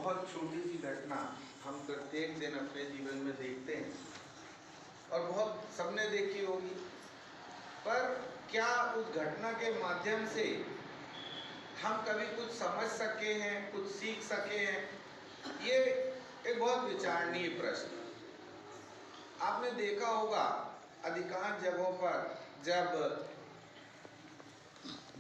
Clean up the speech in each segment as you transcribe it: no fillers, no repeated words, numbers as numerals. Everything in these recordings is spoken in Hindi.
बहुत छोटी सी घटना हम प्रत्येक दिन अपने जीवन में देखते हैं और बहुत सबने देखी होगी, पर क्या उस घटना के माध्यम से हम कभी कुछ समझ सके हैं, कुछ सीख सके हैं? ये एक बहुत विचारणीय प्रश्न। आपने देखा होगा अधिकांश जगहों पर जब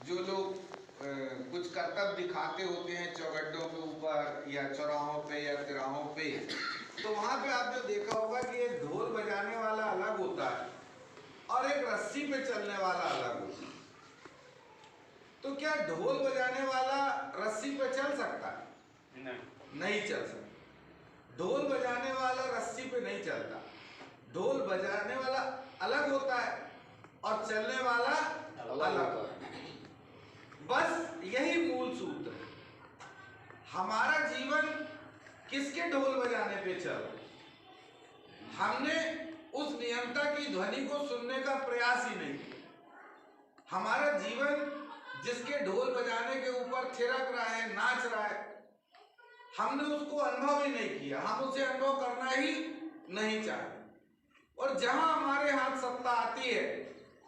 जो लोग कुछ करतब दिखाते होते हैं चौगड्डों के ऊपर या चौराहों पे या तिराहों पे, तो वहां पे आपने देखा होगा कि एक ढोल बजाने वाला अलग होता है और एक रस्सी पे चलने वाला अलग होता है। तो क्या ढोल बजाने वाला रस्सी पे चल सकता है? नहीं चल सकता। ढोल बजाने वाला रस्सी पे नहीं चलता। ढोल बजाने वाला अलग होता है और चलने वाला अलग होता है। बस यही मूल सूत्र है। हमारा जीवन किसके ढोल बजाने पे चल रहा है? हमने उस नियंता की ध्वनि को सुनने का प्रयास ही नहीं किया। हमारा जीवन जिसके ढोल बजाने के ऊपर थिरक रहा है, नाच रहा है, हमने उसको अनुभव ही नहीं किया। हम उसे अनुभव करना ही नहीं चाहते। और जहां हमारे हाथ सत्ता आती है,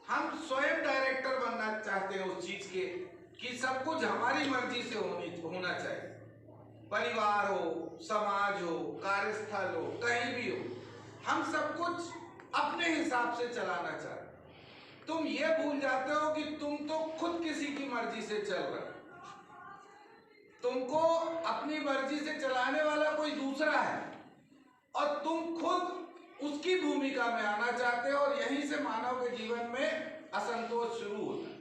हम स्वयं डायरेक्टर बनना चाहते हैं उस चीज के, कि सब कुछ हमारी मर्जी से होना चाहिए। परिवार हो, समाज हो, कार्यस्थल हो, कहीं भी हो, हम सब कुछ अपने हिसाब से चलाना चाहते। तुम ये भूल जाते हो कि तुम तो खुद किसी की मर्जी से चल रहे हो। तुमको अपनी मर्जी से चलाने वाला कोई दूसरा है और तुम खुद उसकी भूमिका में आना चाहते हो, और यहीं से मानव के जीवन में असंतोष शुरू होता है।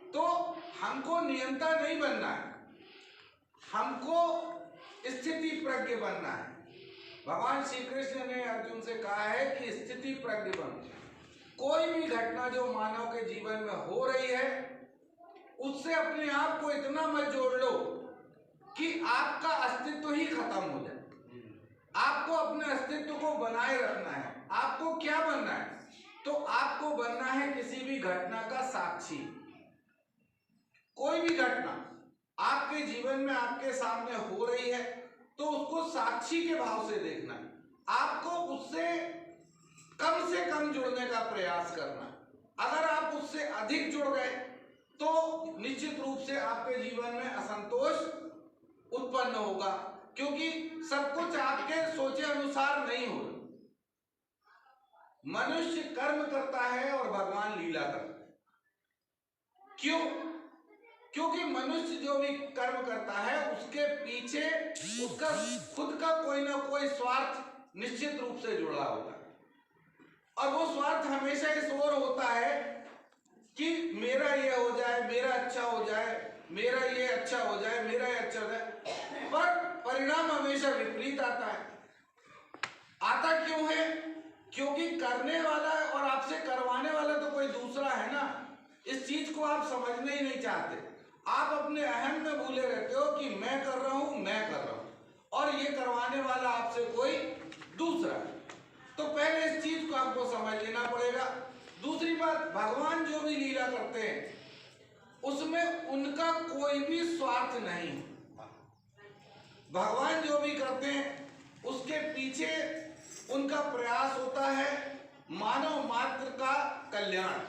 तो हमको नियंता नहीं बनना है, हमको स्थिति प्रज्ञ बनना है। भगवान श्री कृष्ण ने अर्जुन से कहा है कि स्थिति प्रज्ञ बनो। कोई भी घटना जो मानव के जीवन में हो रही है, उससे अपने आप को इतना मत जोड़ लो कि आपका अस्तित्व ही खत्म हो जाए। आपको अपने अस्तित्व को बनाए रखना है। आपको क्या बनना है? तो आपको बनना है किसी भी घटना का साक्षी। कोई भी घटना आपके जीवन में आपके सामने हो रही है तो उसको साक्षी के भाव से देखना है। आपको उससे कम जुड़ने का प्रयास करना। अगर आप उससे अधिक जुड़ गए तो निश्चित रूप से आपके जीवन में असंतोष उत्पन्न होगा, क्योंकि सब कुछ आपके सोचे अनुसार नहीं हो। मनुष्य कर्म करता है और भगवान लीला करता है। क्यों? क्योंकि मनुष्य जो भी कर्म करता है उसके पीछे उसका खुद का कोई ना कोई स्वार्थ निश्चित रूप से जुड़ा होता है, और वो स्वार्थ हमेशा इस ओर होता है कि मेरा ये हो जाए, मेरा अच्छा हो जाए, मेरा ये अच्छा हो जाए, मेरा ये अच्छा हो जाए। पर परिणाम हमेशा विपरीत आता है। आता क्यों है? क्योंकि करने वाला और आपसे करवाने वाला तो कोई दूसरा है ना। इस चीज को आप समझने ही नहीं चाहते। आप अपने अहम में भूले रहते हो कि मैं कर रहा हूं, मैं कर रहा हूं, और ये करवाने वाला आपसे कोई दूसरा है। तो पहले इस चीज को आपको समझ लेना पड़ेगा। दूसरी बात, भगवान जो भी लीला करते हैं उसमें उनका कोई भी स्वार्थ नहीं। भगवान जो भी करते हैं उसके पीछे उनका प्रयास होता है मानव मात्र का कल्याण।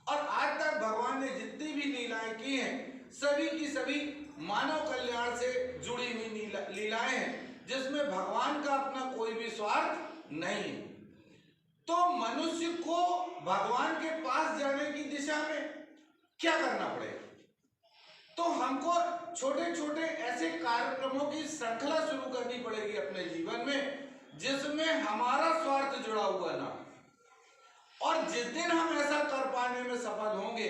और आज तक भगवान ने जितनी भी लीलाएं की हैं, सभी की सभी मानव कल्याण से जुड़ी हुई लीलाएं हैं, जिसमें भगवान का अपना कोई भी स्वार्थ नहीं। तो मनुष्य को भगवान के पास जाने की दिशा में क्या करना पड़ेगा? तो हमको छोटे छोटे ऐसे कार्यक्रमों की श्रृंखला शुरू करनी पड़ेगी अपने जीवन में, जिसमें हमारा स्वार्थ जुड़ा हुआ ना। और जिस दिन हम ऐसा कर पाने में सफल होंगे,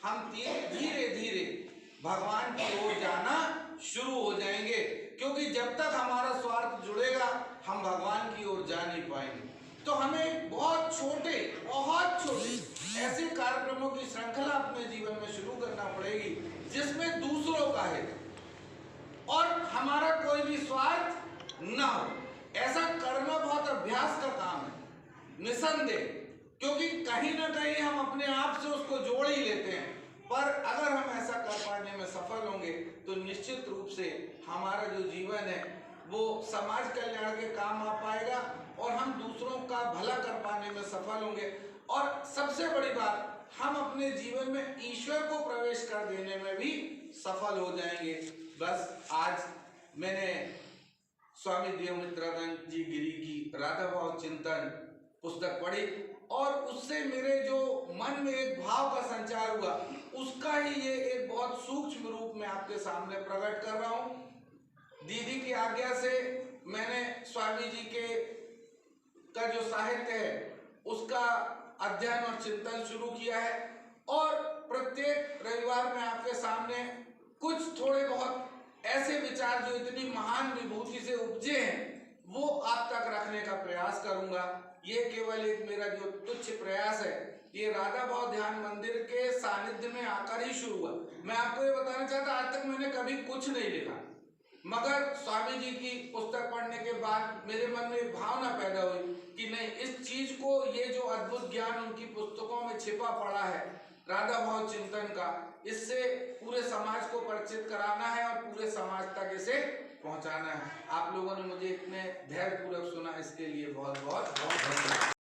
हम धीरे धीरे भगवान की ओर जाना शुरू हो जाएंगे। क्योंकि जब तक हमारा स्वार्थ जुड़ेगा, हम भगवान की ओर जा नहीं पाएंगे। तो हमें बहुत छोटे ऐसे कार्यक्रमों की श्रृंखला अपने जीवन में शुरू करना पड़ेगी, जिसमें दूसरों का है और हमारा कोई भी स्वार्थ ना हो। ऐसा करना बहुत अभ्यास का काम है, निसंदेह, क्योंकि कहीं ना कहीं हम अपने आप से उसको जोड़ ही लेते हैं। पर अगर हम ऐसा कर पाने में सफल होंगे तो निश्चित रूप से हमारा जो जीवन जीवन है वो समाज कल्याण के काम आ पाएगा और हम दूसरों का भला कर पाने में सफल होंगे। और सबसे बड़ी बात, हम अपने जीवन में ईश्वर को प्रवेश कर देने में भी सफल हो जाएंगे। बस आज मैंने स्वामी देवमित्रानंद जी गिरी की राधा भाव चिंतन पुस्तक पढ़ी और उससे मेरे जो मन में एक भाव का संचार हुआ, उसका ही ये एक बहुत सूक्ष्म रूप में आपके सामने प्रकट कर रहा हूँ। दीदी की आज्ञा से मैंने स्वामी जी के का जो साहित्य है उसका अध्ययन और चिंतन शुरू किया है और प्रत्येक रविवार में आपके सामने कुछ थोड़े बहुत ऐसे विचार जो इतनी महान विभूति से उपजे हैं वो आप तक रखने का प्रयास करूंगा। ये केवल एक मेरा जो तुच्छ प्रयास है, ये राधा भाव ध्यान मंदिर के सानिध्य में आकर ही शुरू हुआ। मैं आपको ये बताना चाहता, आज तक मैंने कभी कुछ नहीं लिखा, मगर स्वामी जी की पुस्तक पढ़ने के बाद मेरे मन में भावना पैदा हुई कि नहीं, इस चीज को, ये जो अद्भुत ज्ञान उनकी पुस्तकों में छिपा पड़ा है राधा भाव चिंतन का, इससे पूरे समाज को परिचित कराना है और पूरे समाज तक इसे पहुंचाना है। आप लोगों ने मुझे इतने धैर्यपूर्वक सुना, इसके लिए बहुत बहुत धन्यवाद।